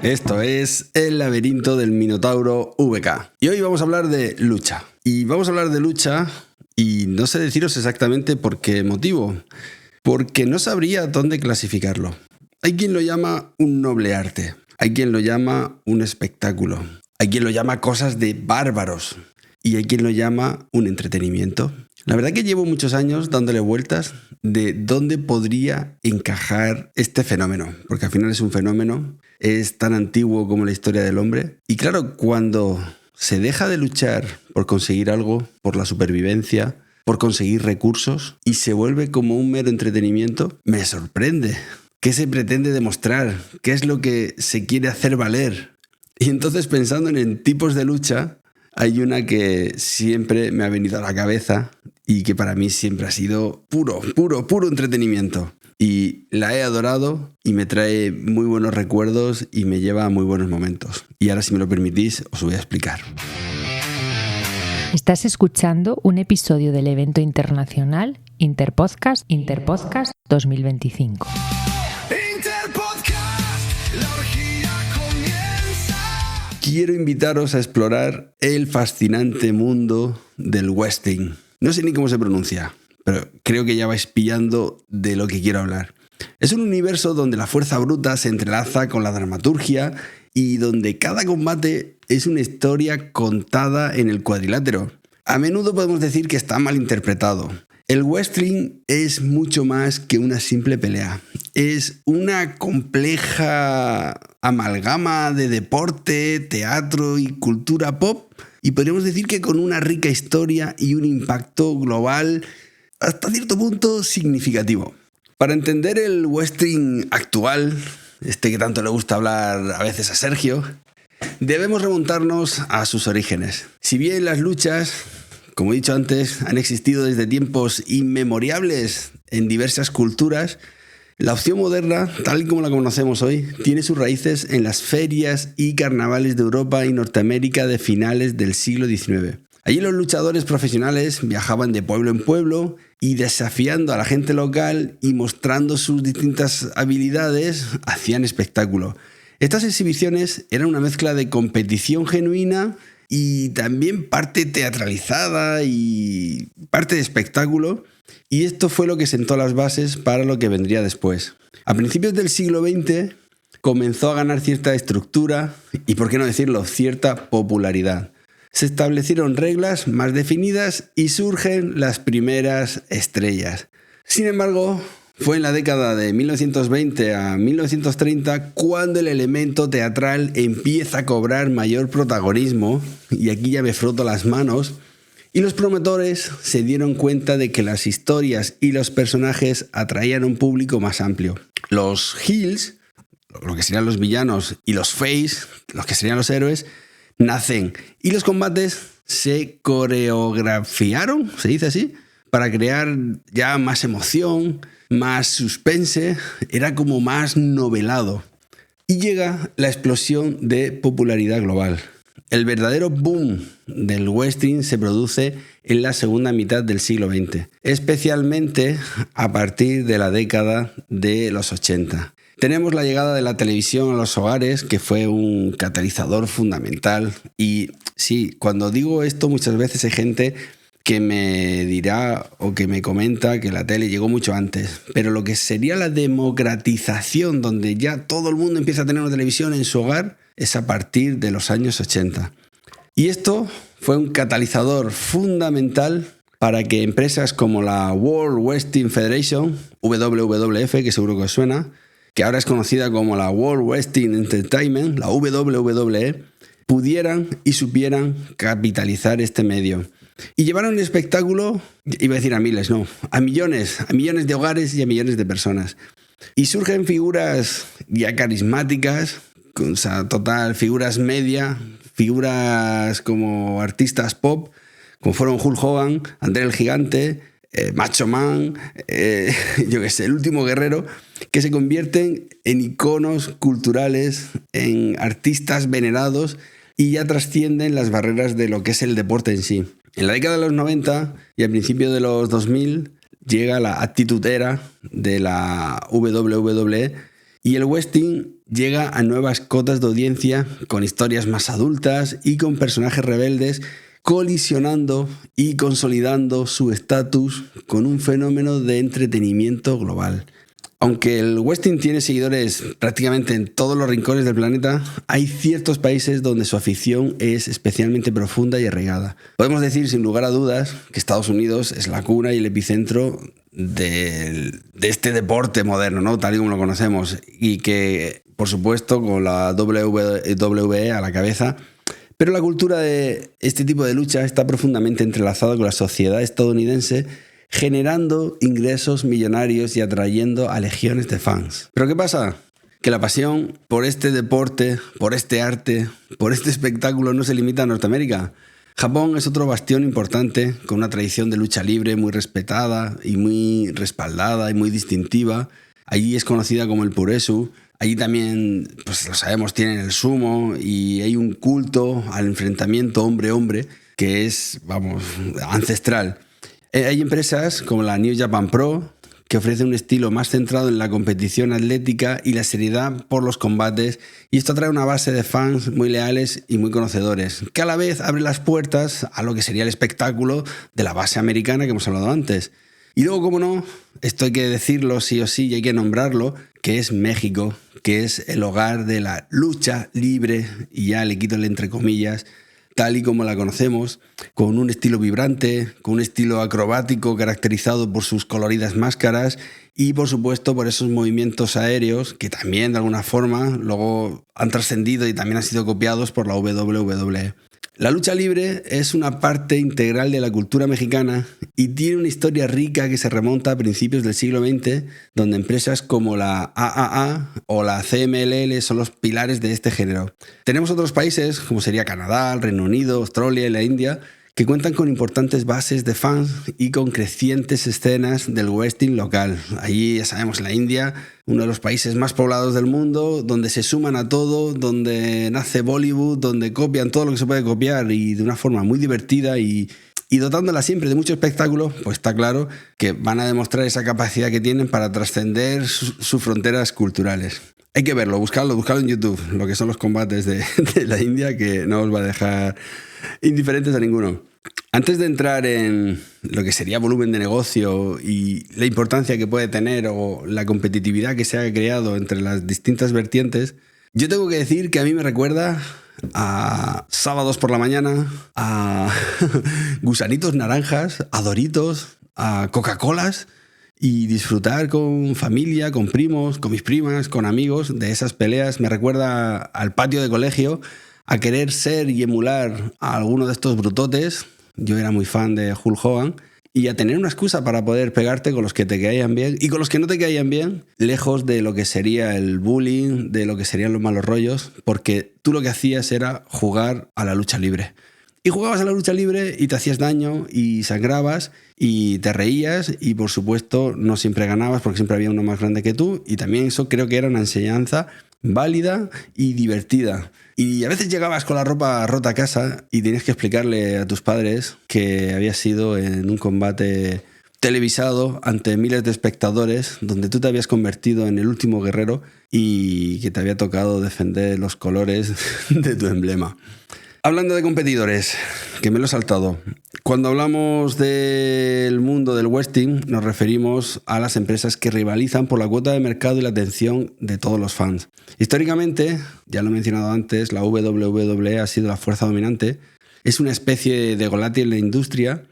Esto es El laberinto del Minotauro VK. Y hoy vamos a hablar de lucha. Y vamos a hablar de lucha y no sé deciros exactamente por qué motivo. Porque no sabría dónde clasificarlo. Hay quien lo llama un noble arte. Hay quien lo llama un espectáculo. Hay quien lo llama cosas de bárbaros. Y hay quien lo llama un entretenimiento. La verdad que llevo muchos años dándole vueltas de dónde podría encajar este fenómeno. Porque al final es un fenómeno. Es tan antiguo como la historia del hombre. Y claro, cuando se deja de luchar por conseguir algo, por la supervivencia, por conseguir recursos, y se vuelve como un mero entretenimiento, me sorprende. ¿Qué se pretende demostrar? ¿Qué es lo que se quiere hacer valer? Y entonces, pensando en tipos de lucha, hay una que siempre me ha venido a la cabeza y que para mí siempre ha sido puro entretenimiento. Y la he adorado y me trae muy buenos recuerdos y me lleva a muy buenos momentos. Y ahora, si me lo permitís, os voy a explicar. Estás escuchando un episodio del evento internacional Interpodcast 2025. Quiero invitaros a explorar el fascinante mundo del wrestling. No sé ni cómo se pronuncia, pero creo que ya vais pillando de lo que quiero hablar. Es un universo donde la fuerza bruta se entrelaza con la dramaturgia y donde cada combate es una historia contada en el cuadrilátero. A menudo podemos decir que está mal interpretado. El wrestling es mucho más que una simple pelea. Es una compleja amalgama de deporte, teatro y cultura pop. Y podríamos decir que con una rica historia y un impacto global hasta cierto punto significativo. Para entender el wrestling actual, que tanto le gusta hablar a veces a Sergio, debemos remontarnos a sus orígenes. Si bien las luchas, como he dicho antes, han existido desde tiempos inmemorables en diversas culturas, la opción moderna, tal y como la conocemos hoy, tiene sus raíces en las ferias y carnavales de Europa y Norteamérica de finales del siglo XIX. Allí los luchadores profesionales viajaban de pueblo en pueblo y desafiando a la gente local y mostrando sus distintas habilidades, hacían espectáculo. Estas exhibiciones eran una mezcla de competición genuina y también parte teatralizada y parte de espectáculo, y esto fue lo que sentó las bases para lo que vendría después. A principios del siglo XX comenzó a ganar cierta estructura y, por qué no decirlo, cierta popularidad. Se establecieron reglas más definidas y surgen las primeras estrellas. Sin embargo, fue en la década de 1920 a 1930 cuando el elemento teatral empieza a cobrar mayor protagonismo, y aquí ya me froto las manos, y los promotores se dieron cuenta de que las historias y los personajes atraían a un público más amplio. Los heels, lo que serían los villanos, y los face, los que serían los héroes, nacen, y los combates se coreografiaron, se dice así, para crear ya más emoción, más suspense, era como más novelado. Y llega la explosión de popularidad global. El verdadero boom del wrestling se produce en la segunda mitad del siglo XX, especialmente a partir de la década de los 80. Tenemos la llegada de la televisión a los hogares, que fue un catalizador fundamental. Y sí, cuando digo esto, muchas veces hay gente que me dirá o que me comenta que la tele llegó mucho antes, pero lo que sería la democratización, donde ya todo el mundo empieza a tener una televisión en su hogar, es a partir de los años 80. Y esto fue un catalizador fundamental para que empresas como la World Wrestling Federation, WWF, que seguro que os suena, que ahora es conocida como la World Wrestling Entertainment, la WWE, pudieran y supieran capitalizar este medio. Y llevaron el espectáculo, iba a decir a miles, no, a millones de hogares y a millones de personas. Y surgen figuras ya carismáticas, o sea, total, figuras media, figuras como artistas pop, como fueron Hulk Hogan, André el Gigante, Macho Man, yo qué sé, el Último Guerrero, que se convierten en iconos culturales, en artistas venerados y ya trascienden las barreras de lo que es el deporte en sí. En la década de los 90 y a principios de los 2000 llega la Attitude Era de la WWE Y el wrestling llega a nuevas cotas de audiencia con historias más adultas y con personajes rebeldes colisionando y consolidando su estatus con un fenómeno de entretenimiento global. Aunque el wrestling tiene seguidores prácticamente en todos los rincones del planeta, hay ciertos países donde su afición es especialmente profunda y arraigada. Podemos decir sin lugar a dudas que Estados Unidos es la cuna y el epicentro de este deporte moderno, ¿no? Tal y como lo conocemos, y que, por supuesto, con la WWE a la cabeza. Pero la cultura de este tipo de lucha está profundamente entrelazada con la sociedad estadounidense, generando ingresos millonarios y atrayendo a legiones de fans. ¿Pero qué pasa? Que la pasión por este deporte, por este arte, por este espectáculo no se limita a Norteamérica. Japón es otro bastión importante, con una tradición de lucha libre muy respetada y muy respaldada y muy distintiva. Allí es conocida como el Puresu. Allí también, pues lo sabemos, tienen el sumo y hay un culto al enfrentamiento hombre-hombre que es, vamos, ancestral. Hay empresas como la New Japan Pro que ofrecen un estilo más centrado en la competición atlética y la seriedad por los combates, y esto atrae una base de fans muy leales y muy conocedores, que a la vez abre las puertas a lo que sería el espectáculo de la base americana que hemos hablado antes. Y luego, como no, esto hay que decirlo sí o sí y hay que nombrarlo, que es México, que es el hogar de la lucha libre, y ya le quito el entre comillas, tal y como la conocemos, con un estilo vibrante, con un estilo acrobático caracterizado por sus coloridas máscaras y, por supuesto, por esos movimientos aéreos que también, de alguna forma, luego han trascendido y también han sido copiados por la WWE. La lucha libre es una parte integral de la cultura mexicana y tiene una historia rica que se remonta a principios del siglo XX, donde empresas como la AAA o la CMLL son los pilares de este género. Tenemos otros países, como sería Canadá, el Reino Unido, Australia y la India, que cuentan con importantes bases de fans y con crecientes escenas del wrestling local. Allí, ya sabemos, en la India, uno de los países más poblados del mundo, donde se suman a todo, donde nace Bollywood, donde copian todo lo que se puede copiar y de una forma muy divertida y dotándola siempre de mucho espectáculo, pues está claro que van a demostrar esa capacidad que tienen para trascender sus fronteras culturales. Hay que verlo, buscarlo en YouTube, lo que son los combates de la India, que no os va a dejar indiferentes a ninguno. Antes de entrar en lo que sería volumen de negocio y la importancia que puede tener o la competitividad que se ha creado entre las distintas vertientes, yo tengo que decir que a mí me recuerda a sábados por la mañana, a gusanitos naranjas, a Doritos, a Coca-Colas, y disfrutar con familia, con primos, con mis primas, con amigos de esas peleas. Me recuerda al patio de colegio, a querer ser y emular a alguno de estos brutotes. Yo era muy fan de Hulk Hogan. Y a tener una excusa para poder pegarte con los que te caían bien y con los que no te caían bien, lejos de lo que sería el bullying, de lo que serían los malos rollos, porque tú lo que hacías era jugar a la lucha libre. Y jugabas a la lucha libre y te hacías daño y sangrabas y te reías y, por supuesto, no siempre ganabas porque siempre había uno más grande que tú, y también eso creo que era una enseñanza válida y divertida. Y a veces llegabas con la ropa rota a casa y tenías que explicarle a tus padres que habías sido en un combate televisado ante miles de espectadores donde tú te habías convertido en el último guerrero y que te había tocado defender los colores de tu emblema. Hablando de competidores, que me lo he saltado. Cuando hablamos del mundo del wrestling, nos referimos a las empresas que rivalizan por la cuota de mercado y la atención de todos los fans. Históricamente, ya lo he mencionado antes, la WWE ha sido la fuerza dominante. Es una especie de Golati en la industria,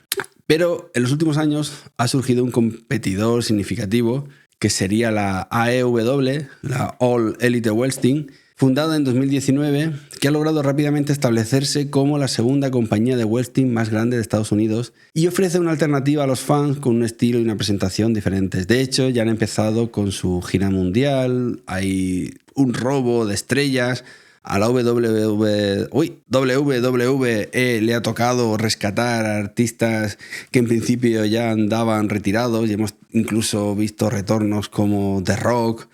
pero en los últimos años ha surgido un competidor significativo que sería la AEW, la All Elite Wrestling, fundada en 2019, que ha logrado rápidamente establecerse como la segunda compañía de wrestling más grande de Estados Unidos y ofrece una alternativa a los fans con un estilo y una presentación diferentes. De hecho, ya han empezado con su gira mundial, hay un robo de estrellas. A la WWE le ha tocado rescatar a artistas que en principio ya andaban retirados y hemos incluso visto retornos como The Rock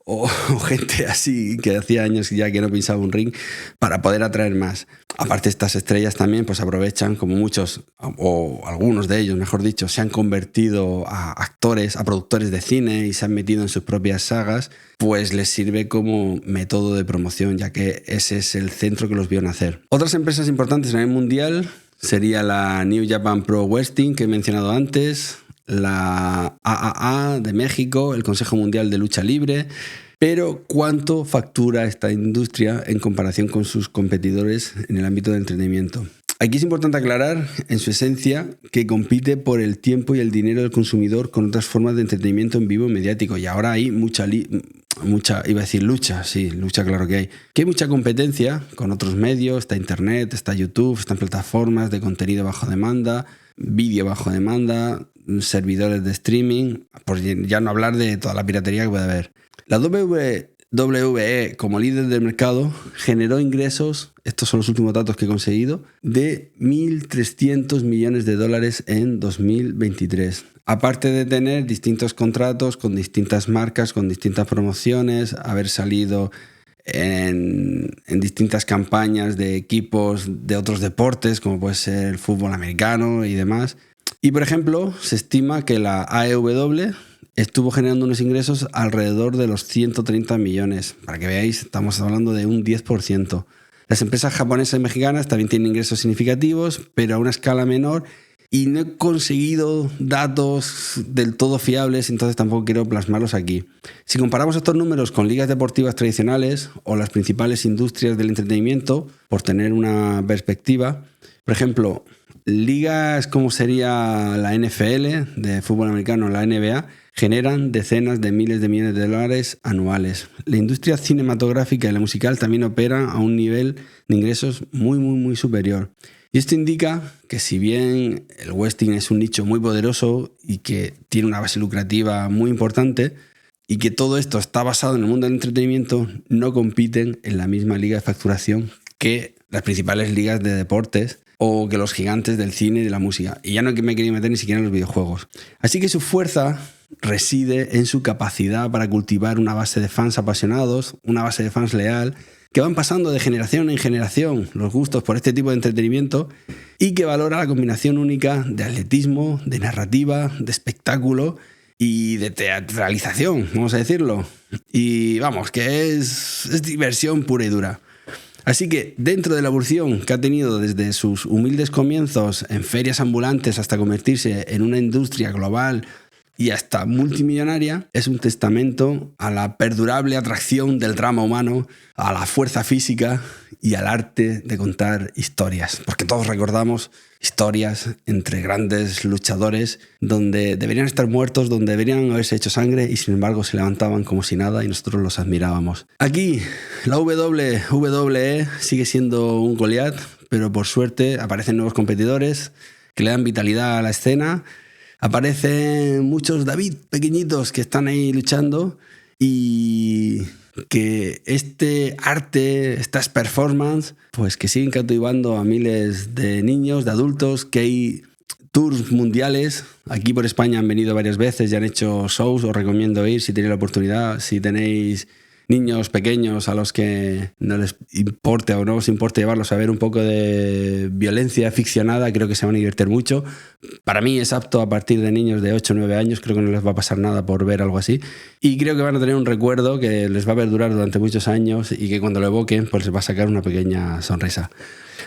o gente así que hacía años ya que no pisaba un ring para poder atraer más. Aparte, estas estrellas también pues aprovechan, como muchos, o algunos de ellos, mejor dicho, se han convertido a actores, a productores de cine y se han metido en sus propias sagas, pues les sirve como método de promoción, ya que ese es el centro que los vio nacer. Otras empresas importantes a nivel mundial sería la New Japan Pro Wrestling, que he mencionado antes, la AAA de México, el Consejo Mundial de Lucha Libre. Pero ¿cuánto factura esta industria en comparación con sus competidores en el ámbito del entretenimiento? Aquí es importante aclarar, en su esencia, que compite por el tiempo y el dinero del consumidor con otras formas de entretenimiento en vivo y mediático. Y ahora hay mucha, iba a decir lucha, sí, lucha claro que hay. Que hay mucha competencia con otros medios, está Internet, está YouTube, están plataformas de contenido bajo demanda, vídeo bajo demanda, servidores de streaming, por ya no hablar de toda la piratería que puede haber. La WWE, como líder del mercado, generó ingresos, estos son los últimos datos que he conseguido, de $1.300 millones en 2023. Aparte de tener distintos contratos con distintas marcas, con distintas promociones, haber salido en distintas campañas de equipos de otros deportes, como puede ser el fútbol americano y demás. Y, por ejemplo, se estima que la AEW estuvo generando unos ingresos alrededor de los 130 millones. Para que veáis, estamos hablando de un 10%. Las empresas japonesas y mexicanas también tienen ingresos significativos, pero a una escala menor, y no he conseguido datos del todo fiables, entonces tampoco quiero plasmarlos aquí. Si comparamos estos números con ligas deportivas tradicionales o las principales industrias del entretenimiento, por tener una perspectiva, por ejemplo, ligas como sería la NFL de fútbol americano, la NBA, generan decenas de miles de millones de dólares anuales. La industria cinematográfica y la musical también opera a un nivel de ingresos muy superior. Y esto indica que si bien el wrestling es un nicho muy poderoso y que tiene una base lucrativa muy importante, y que todo esto está basado en el mundo del entretenimiento, no compiten en la misma liga de facturación que las principales ligas de deportes o que los gigantes del cine y de la música. Y ya no me quería meter ni siquiera en los videojuegos. Así que su fuerza reside en su capacidad para cultivar una base de fans apasionados, una base de fans leal, que van pasando de generación en generación los gustos por este tipo de entretenimiento y que valora la combinación única de atletismo, de narrativa, de espectáculo y de teatralización, vamos a decirlo. Y vamos, que es diversión pura y dura. Así que dentro de la evolución que ha tenido desde sus humildes comienzos en ferias ambulantes hasta convertirse en una industria global y hasta multimillonaria, es un testamento a la perdurable atracción del drama humano, a la fuerza física y al arte de contar historias. Porque todos recordamos historias entre grandes luchadores donde deberían estar muertos, donde deberían haberse hecho sangre y sin embargo se levantaban como si nada y nosotros los admirábamos. Aquí la WWE sigue siendo un Goliat, pero por suerte aparecen nuevos competidores que le dan vitalidad a la escena. Aparecen muchos David pequeñitos que están ahí luchando y que este arte, estas performances, pues que siguen cautivando a miles de niños, de adultos, que hay tours mundiales. Aquí por España han venido varias veces y han hecho shows, os recomiendo ir si tenéis la oportunidad, si tenéis niños pequeños a los que no les importe o no os importe llevarlos a ver un poco de violencia ficcionada, creo que se van a divertir mucho. Para mí es apto a partir de niños de 8 o 9 años, creo que no les va a pasar nada por ver algo así. Y creo que van a tener un recuerdo que les va a perdurar durante muchos años y que cuando lo evoquen pues les va a sacar una pequeña sonrisa.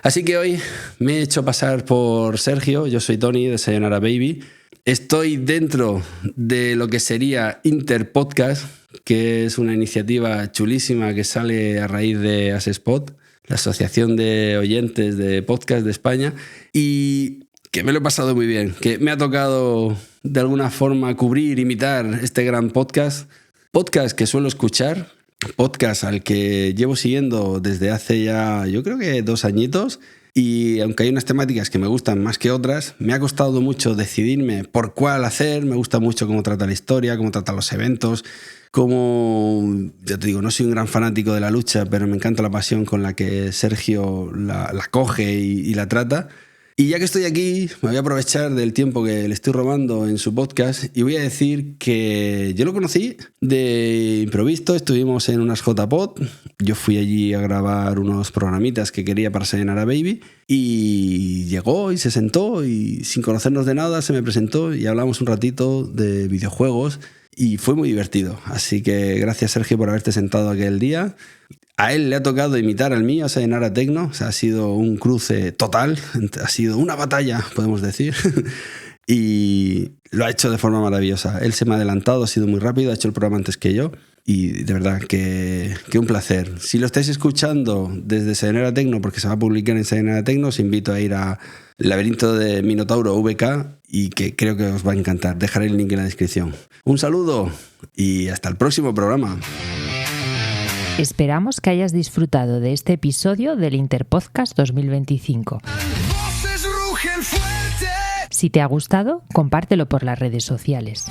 Así que hoy me he hecho pasar por Sergio, yo soy Tony de Sayonara Baby. Estoy dentro de lo que sería Interpodcast, que es una iniciativa chulísima que sale a raíz de Asespod, la Asociación de Oyentes de Podcast de España, y que me lo he pasado muy bien, que me ha tocado de alguna forma cubrir, imitar este gran podcast que suelo escuchar, podcast al que llevo siguiendo desde hace ya, yo creo que 2 añitos, y aunque hay unas temáticas que me gustan más que otras, me ha costado mucho decidirme por cuál hacer. Me gusta mucho cómo trata la historia, cómo trata los eventos, cómo, ya te digo, no soy un gran fanático de la lucha, pero me encanta la pasión con la que Sergio la coge y la trata. Y ya que estoy aquí, me voy a aprovechar del tiempo que le estoy robando en su podcast y voy a decir que yo lo conocí de improviso. Estuvimos en unas JPod, yo fui allí a grabar unos programitas que quería para Sayonara Baby y llegó y se sentó y sin conocernos de nada se me presentó y hablamos un ratito de videojuegos y fue muy divertido. Así que gracias, Sergio, por haberte sentado aquel día. A él le ha tocado imitar al mío, Sayonara Tecno. O sea, ha sido un cruce total, ha sido una batalla, podemos decir. Y lo ha hecho de forma maravillosa. Él se me ha adelantado, ha sido muy rápido, ha hecho el programa antes que yo. Y de verdad que un placer. Si lo estáis escuchando desde Sayonara Tecno, porque se va a publicar en Sayonara Tecno, os invito a ir a Laberinto de Minotauro VK y que creo que os va a encantar. Dejaré el link en la descripción. Un saludo y hasta el próximo programa. Esperamos que hayas disfrutado de este episodio del Interpodcast 2025. Si te ha gustado, compártelo por las redes sociales.